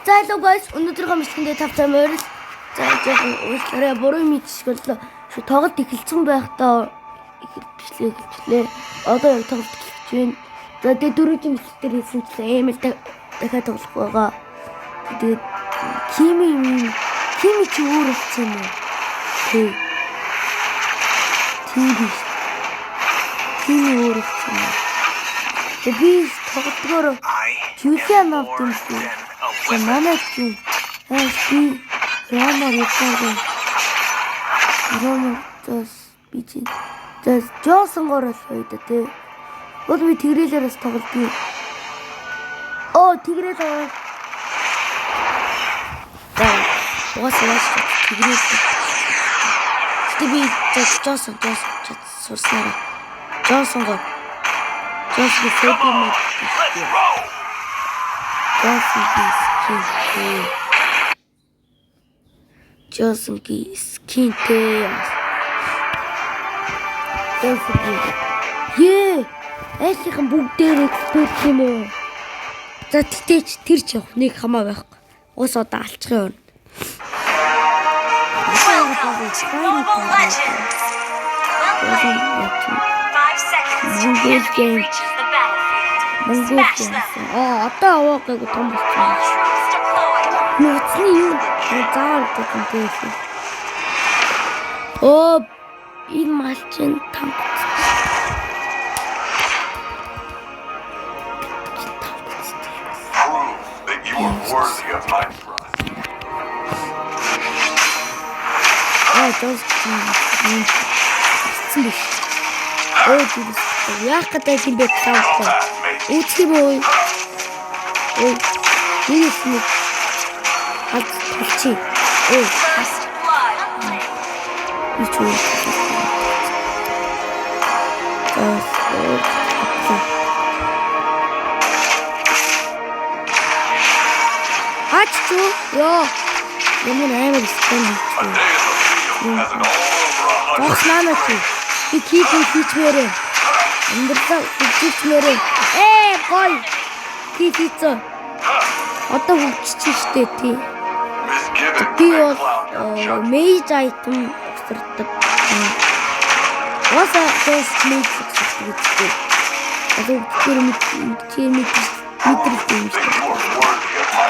За hello guys, өнөөдрийн мэдлэгэндээ тавтай морил. За жоохон уучлаарай, буруу мэдчихвэл шүү тоглолт эхэлсэн байхдаа эхэлчлээ. Одоо яг тоглолт эхэлж байна. За тэгээ дөрөвдүгээр мэдлэгтэр хийсэн чинь аймал дахиад тоглох байгаа. Тэгээд хими чи өөр болсон юм уу? Хими өөр болсон юм. Би тоглолтгоор Julian авт юм шиг. Манай чинь би Ромар япон бичин Джонсонгоор л байдаг тий. Өөр би тэгрээлээрээс тоглодог. Тэгрээл аваа. Уусаа тэгрээл. Би Джонсон сурснаа. Джонсонгоор Johnson скинтэй. Айлхан бүгдээр эксперт юм уу? За тэгтээ тэр ч явах нэг хамаа байхгүй. Уус одоо алчхын өрн. Одоо аваагааг том болсон. Нүцний юу заавал гэх юм дээ. Энэ малчин там. Worthy of my trust. Яах гэдэг юм бэ таахгүй. Үүсгий боо. Минийс нэг хатчих. Ичүү. Хатчих. Ямар амар стен. Тоснанати. Би хийчмээрээ. Амьдрал хийчмээрээ. Гой. Хийцээ. Одоо хөгжиж штэ тий. Би бол мейж айтем авсардаг. Васа тест мейж авсардаг. Одоо тэр мэдрэлтэй юм штэ.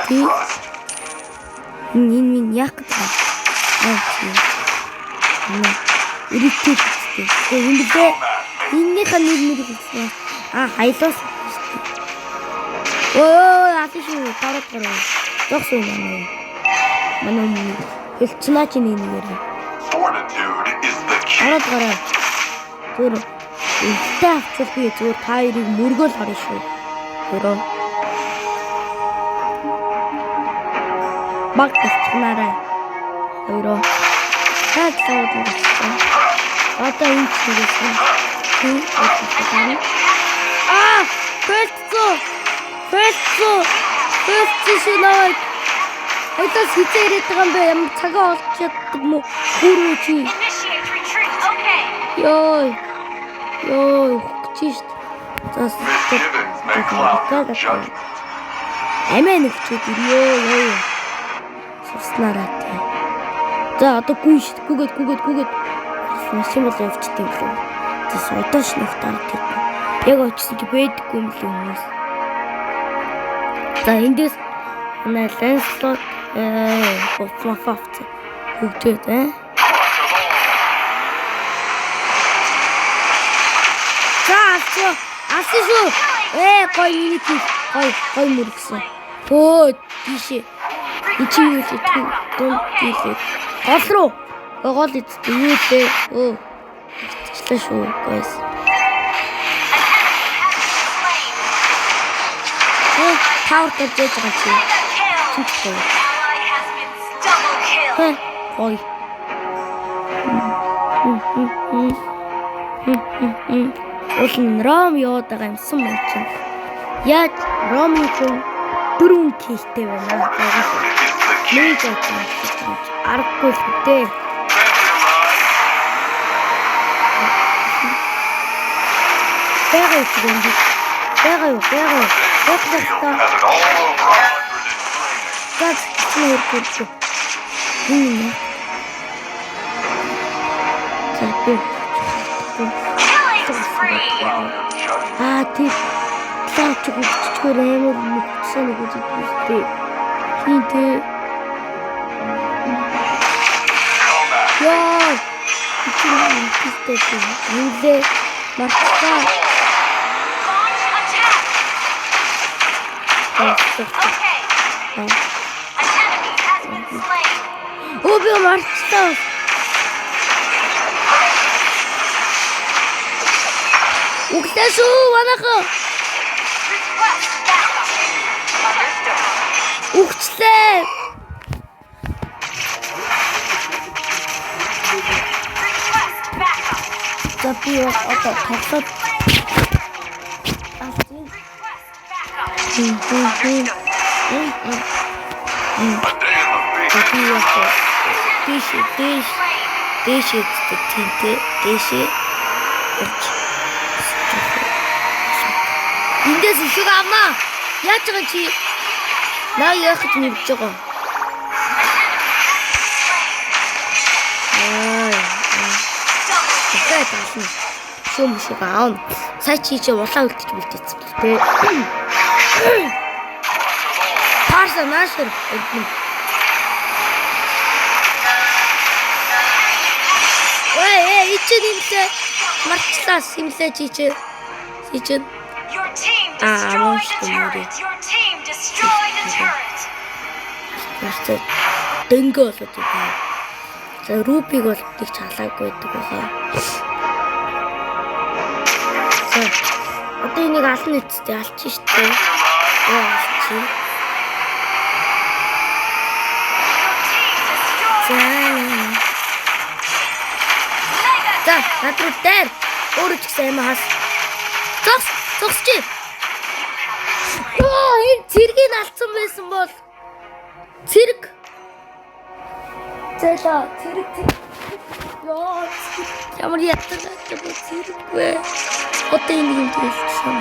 Тий. Нин яг таа. Ирээдүйд тий. Эндээ энийхээ нэг хэлсэн. Хайлаас. Афишгүй тараад. Зогсон юм. Манай хэлцнаа чи нэрээр. Fortitude is the key. Гараа. Түр ихтэй авчвал би зүгээр та хоёрыг мөргөөл харна шүү. Төрөө. Баг тачнараа. Хоёроо. Таагаад байна. Одоо энэ чиглэлсэн. Хин очсон. Фэццээ. Одоо хизээрэд байгаа юм бэ? Ямар цагаа олж чаддаг мó? Хүрээ чи. Хөгчиш. Амийн нэгчүүд ирээ. Сурснараа тий. За одоо гүгээд. Машин бол явчихдаг юм лээ. За содоош нөхтар тэр. Яг очсон чи байдаггүй юм л хүмүүс. За эндээс манай Лэнслот флафафт хөгжөөд За асуу. Гой минут гой мөргсөн. Тийшээ. Ичи юу ч дунд хийлээ. Гол руу. Гол эцтэй юу дээ. Ичлээ шүү guys. Таур гэж яаж байгаа чи? Ой. Улын Ром яваад байгаа юмсан мэн чинь. Яг Ромын хүн 4 килтэй байна. Нэг аргагүй л дээ. Бага юу. What the fuck? газ хийх. Энэ. За би. Тэр лаач өгчөөр амар мөхсөн нэг үстэй. Тийм тий. Яа. Ичэн хийхтэй. Нилээ марцаа. Оо би марцаа. Угтасуу манайхаа. Угтлээ. За би одоо тоглоод эндээс ишиг авнаа. Яаж байгаа чи? Наа яах гэж мэдж байгаа. Тэгээд таасан. Шүүмшиг аав. Сая чи улаан үлдчих бэлдээсэн тий. Парса наашэр. Ой, ичэн имлээ. Марчлаа симлээ чи. Your team destroyed a turret. Your team destroyed a turret. Ястаа дөнгө болоод байгаа. За рупиг бол нэг чалаагүй байдаг байгаа. За одоо энийг ална үсттэй алчих штеп. Алчих. За надруу дээр өөрөө ч гэсэн юм хас. Зогсчих. Оо, энэ цэргийг алдсан байсан бол цэрэг. Зэлаа, цэрэг. Яа, ямар ятдаг цэрэг вэ? Одоо энэ юм хэлсэн юм.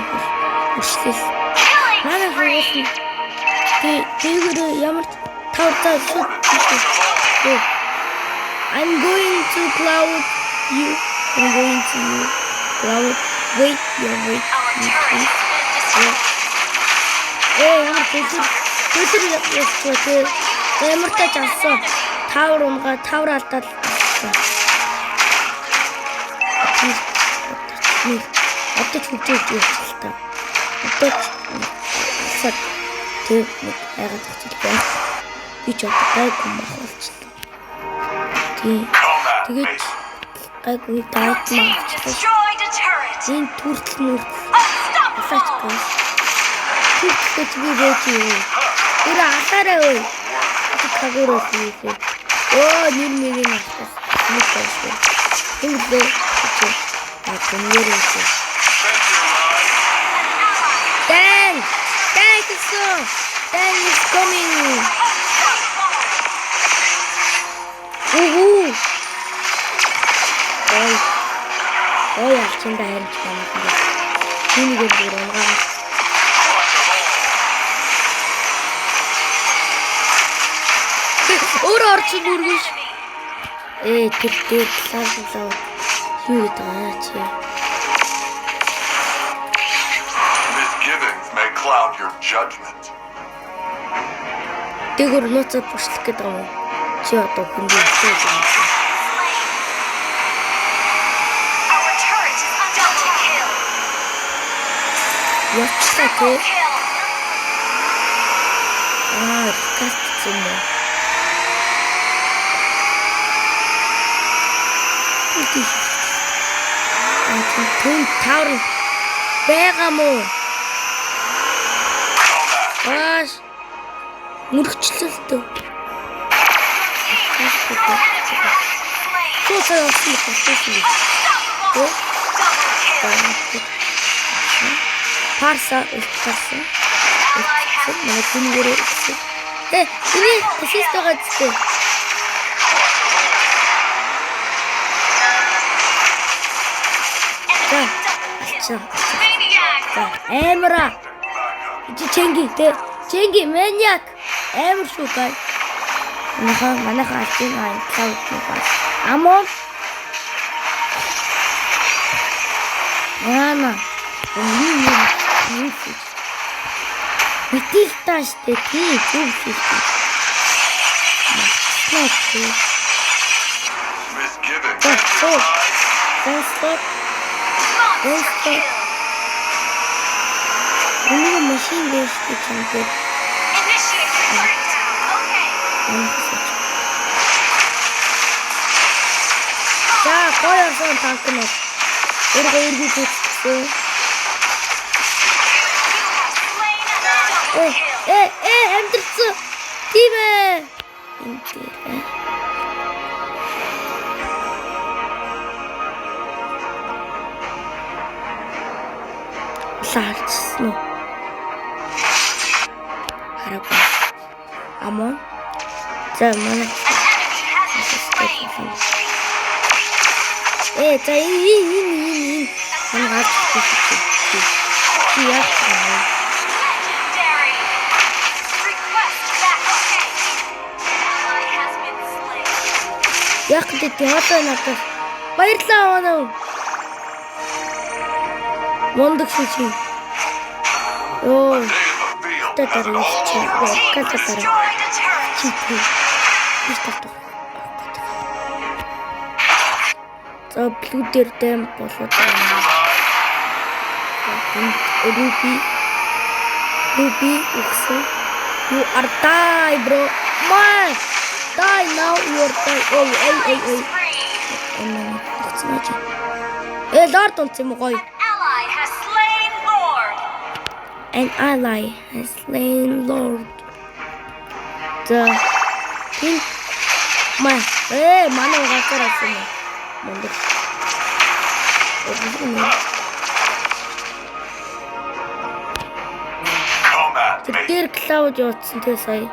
Өшлөл. Манай хөөс. Тэгэр ямар тавтаа шүт. I'm going to cloud you. I'm going to cloud. Wait. Ямар төлөв ямартай авсан. Тавар унгаа тавар алдаад. Одоо хүчтэй л та. Одоо сад тэг айгаад хэвчээ. Би ч одоо гайгүй махалчлаа. Тэгээд гайгүй даатмаа. Энэ түртэл мөрт асаач гоо. Түртэл би бэжи. Тэр асаараа ой. Кагурос хийх. Оо нэр настай. Нүгтэй. Тэнгэр. Гэнэрээ. Dan is coming. Ой, ачинда харж байна. Энийг бүрэнгаа. Өөрөө орчин бүргэж. Тэр талаа. Юу гэдэг чи? Misgivings may cloud your judgment. Тэгүр нууцад бүшлэх гэдэг юм. Чи одоо хүндээ хэлж байна. Яцтай тий. Кастцэн. Тэн таар байгаа мó. Мөрөгчлөлтөө. Сосоо явуулсан. Парса үлдсэн. Манай гүнгээр. Энэ assist байгаа зү. За. Эмра. Чи чэнги тэ Ченги Maniac амар шүү гай. Манайхаа алсын клауд бас. Амон. Яна. Мэтил тааштай тий зүг шүү. Misgiving. Стop. Нэг машин дэш гэж хэлдэг. Initiate turret down. Okay. За, гоё сон танкнууд. Өргөөргөө үзсэн. Амдэрсэн. Тийм ээ. Энд дээр. Лаарчсан уу? Хараагүй. Амон. За манай. За энэ. Хангаад яах вэ? Legendary. Request back. Okay. Ally has been slain. Яг гэдэг одоо надад баярлаа аваа. Мондөг шүүчи. Оо. In the field. Татар чи. Татар. Destroyed a turret. Чи. Бистэ. За блүүдэр дэм болоод байна. Руби үхсэн. You are die bro. Man. Die now you are die. Ой. Лорд онцсон юм гоё. Ally has slain Lord. An ally has slain Lord. За. Тин манай угаасаар авсан юм. Мондөг. Combat. Тэр клауд явуулсан тэгээ сая.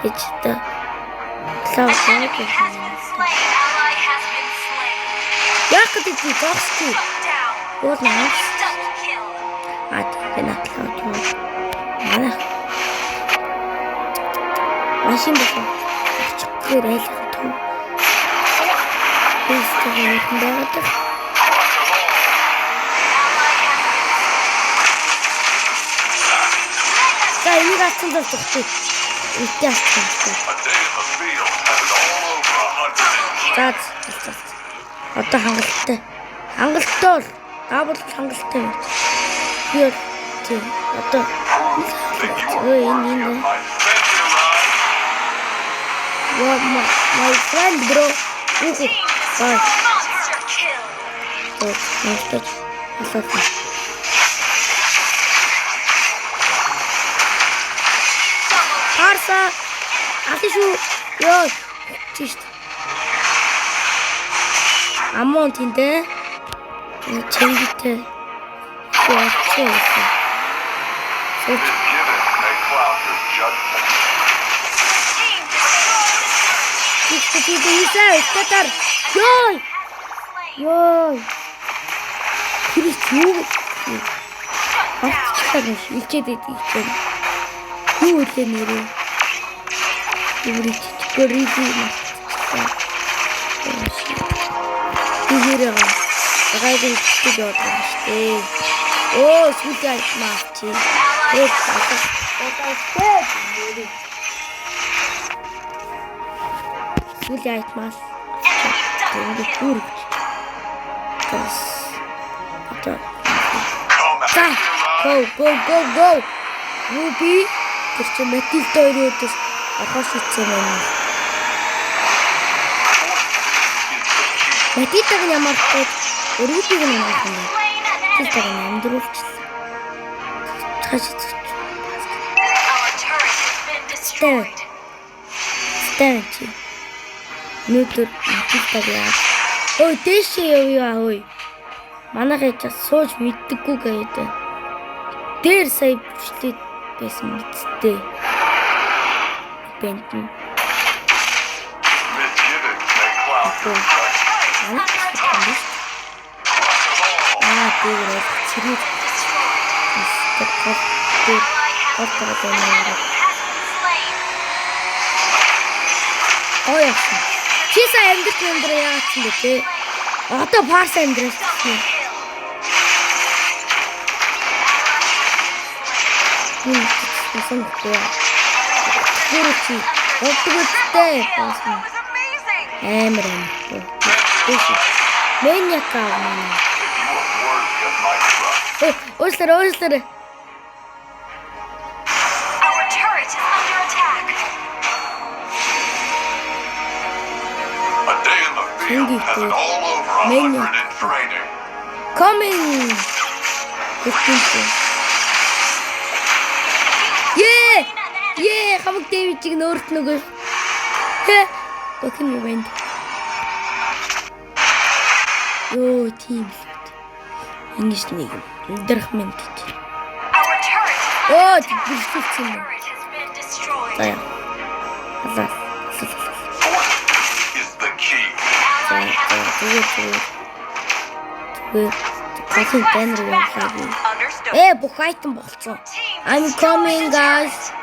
Ичта. Клауд Enemy has been slain. Ally has been slain. яг гэдэг зогсчих. Down. Уул наа. Double kill. Тэгээ клауд юу. Манай. Машин босоо. Чихгээр айлах төв. Бистээр байдаг. За энийг авсан бол зүгтээ. Итээ авсан. A day in the field has it all over 100. За. Одоо хангалттай. Хангалттай бол дабл хангалттай байна. Би тийм одоо энэ My friend arrived. What my friend bro. Team Bye. monster kill. Monster. Харса. Атишу. Ёо. Чишт. Амон тинтэй. Чэнгитэй. Яачээ. Misgiving may cloud your judgment. Team destroyed a turret. Татар. Ёй. Ёй. Крис юу? Ахчихсан илчээд идэх. Юу үлээ нэрээ. Юурич гөрийди мартсан. Ийрээ гайгүй ихтэй яваад байна штэ. Оо сүлээ маач. Ээ одоо сүлээ айтмаас. Enemy double kill. Combat. Go. Руби тэр чинь метил дөрөөдөс орхош ицсэн байна. Метитаг ямар ч өргөдгийг нь авах юм. Slain an Тэр enemy. нь амьдруулчихсан. Цааш Our turret has been destroyed. чи. Нүдэр метитаг яа. Ой дэшээ явъя ой. Манайхаа ч сууж мэддэггүй гэдэг. Дээр сая бүчлээ байсан мэдтэй. Бэнтэн. Misgiving may cloud your judgment. Under attack. Дээр цэрэг гол тараад байна. Ой яасан. Чи сая амьдрал яагаад юм бэ те? Одоо парс амьдрал гэсэн. Сэн хөө. Гүрчи. Одгоцтэй басан. Амар. Мэняка мэн. Өөрсөр. Our turret is under attack. A day in the field has it all over 100 in training. Coming. Yeah, хамаг дэвичиг нөөрт нөгөө. Гохин юу вэ? Йоо, тийм л. Ингэж нэг өдрөх мэд гэж. Our turret Оо, has бэлтгэсэн. been destroyed. Заяа. Хасаа. Is the key. Тэгээ. Касын тэнэр явуулаа. Understood. Бүх айтем болцсон. I'm coming guys.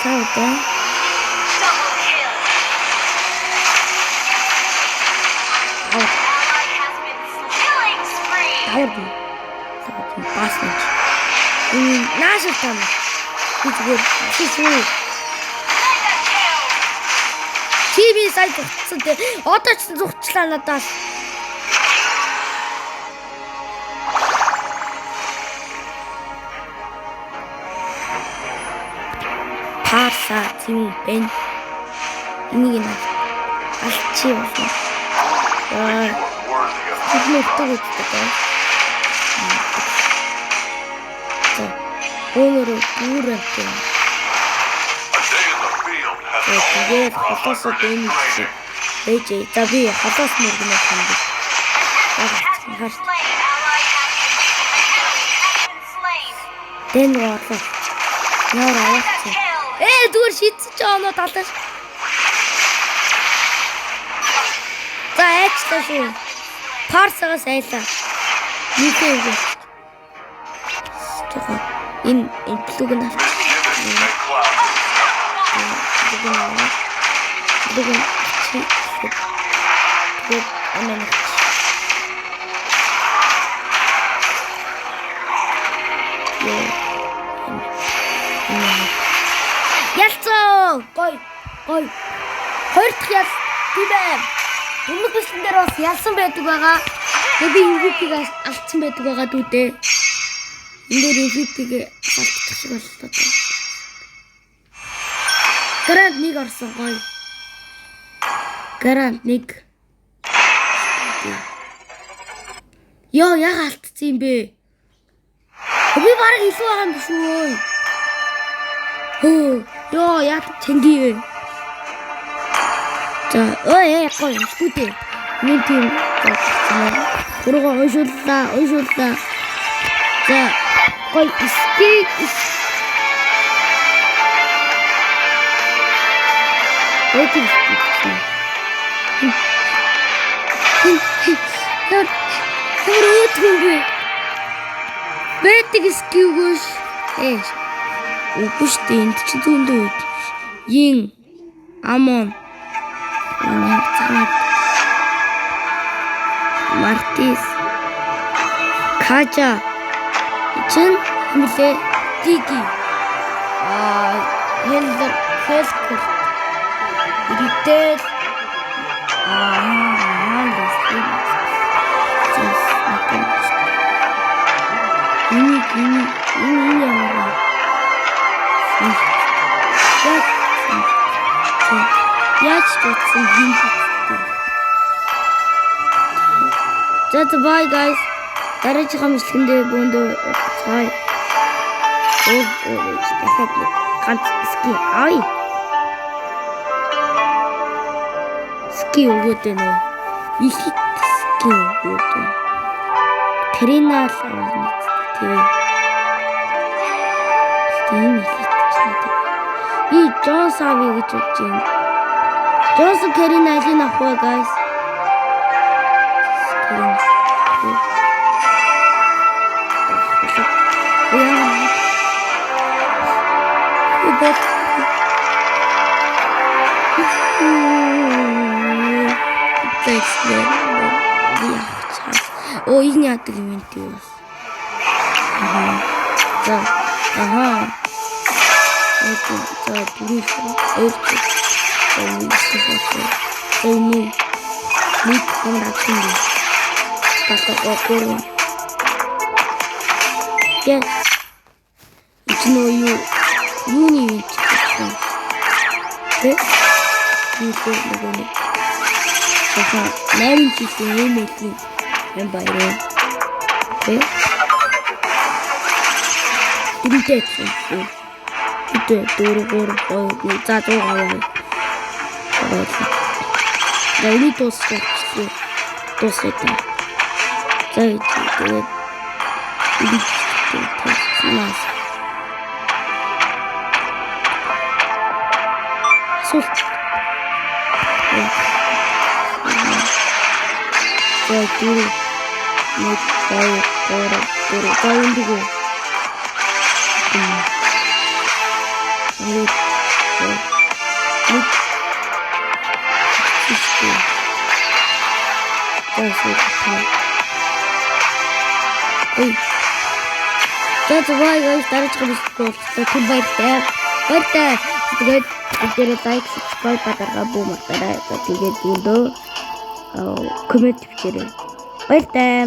Сауда. Double kill. Ally has been killing spree. Аварна. Басна. Нааштай. Зүгээр. Mega kill. TV сайт зогцсон те. Одоо ч зогцлаа надаас. Парса тийм бэн. Энийг нь алчи болно. Worthy of Тэгмэхтэй гэдэг. Өнөр бүрэлдээ. a day in the field has it all Тэгээд over хотоосоо 100 in дэмжиж. training. Ээж за би хотоос мөргөнө танд. Has been slain. Ally has been slain. Дэн гоолоо. Яар аваач. Kill. Зүгээр шийдсэн ч оноо талаш. За ээжтэй шүү. Парсагаас айлаа. Нийтээ юу. Энэ плуг нь авч. Given a cloud. Бүгэн чи. Тэгээд амин. Ялцоо. Гой. Хоёр дахь ял тийм ээ. Өмнөх бичлэн дээр бас ялсан байдаг байгаа. Тэгээд би MVP-г алдсан байдаг байгаа дүүдээ. Энэ дээр MVP-г алдчих шиг боллоо. Грант 1 орсон гоё. Грант 1. Йоо, яга алдсан юм бэ? Би бараг илүү байгаа юм биш үү? Йоо, яа чэнги. За, гоё скүүтэй. Нэг тийм гурга уушууллаа. За, гоё скейт. Эйтэн. Хөрөөдгөө. Бэтэг скиугөөш. Үгүй энд чи зүүндөө үйд. Ин Амон. Энэ цаад. Мартис. Кача. Чин хэмлээ. Диги. Хелдер фэлкер. Иридэл. Энэ ямар. Яаж ч юм. За bye guys. Дараагийн бичлэгэндээ бөөндөө цай. Дахиад ганц ски ай. Ски өгөөд нөө. Их ски өгөөд. Тринал тийм. Тийм их надад. Би Джонс авъя гэж бодож байна. Джонс Карина алийг авах вэ guys? бол Оо энэ яадаг юм тий. За. За бүрийх нэг хамраачин дээ. Татаггүй. Яа. Ичнөө юуны юм чинь. Тэг. Нэг. Саха 8 жилийн эмээлийн юм баяраа. Тэг. Itu turun za zo awal. Da ini tosok toseta. Jadi ini mas. Sus. Jadi nek turun dulu. That's why guys started to go to baik. Тэгээд энэ лайк subscribe πατаргабу матараа тэгээд дүүндөө коммент бичээрэй. Баяртай.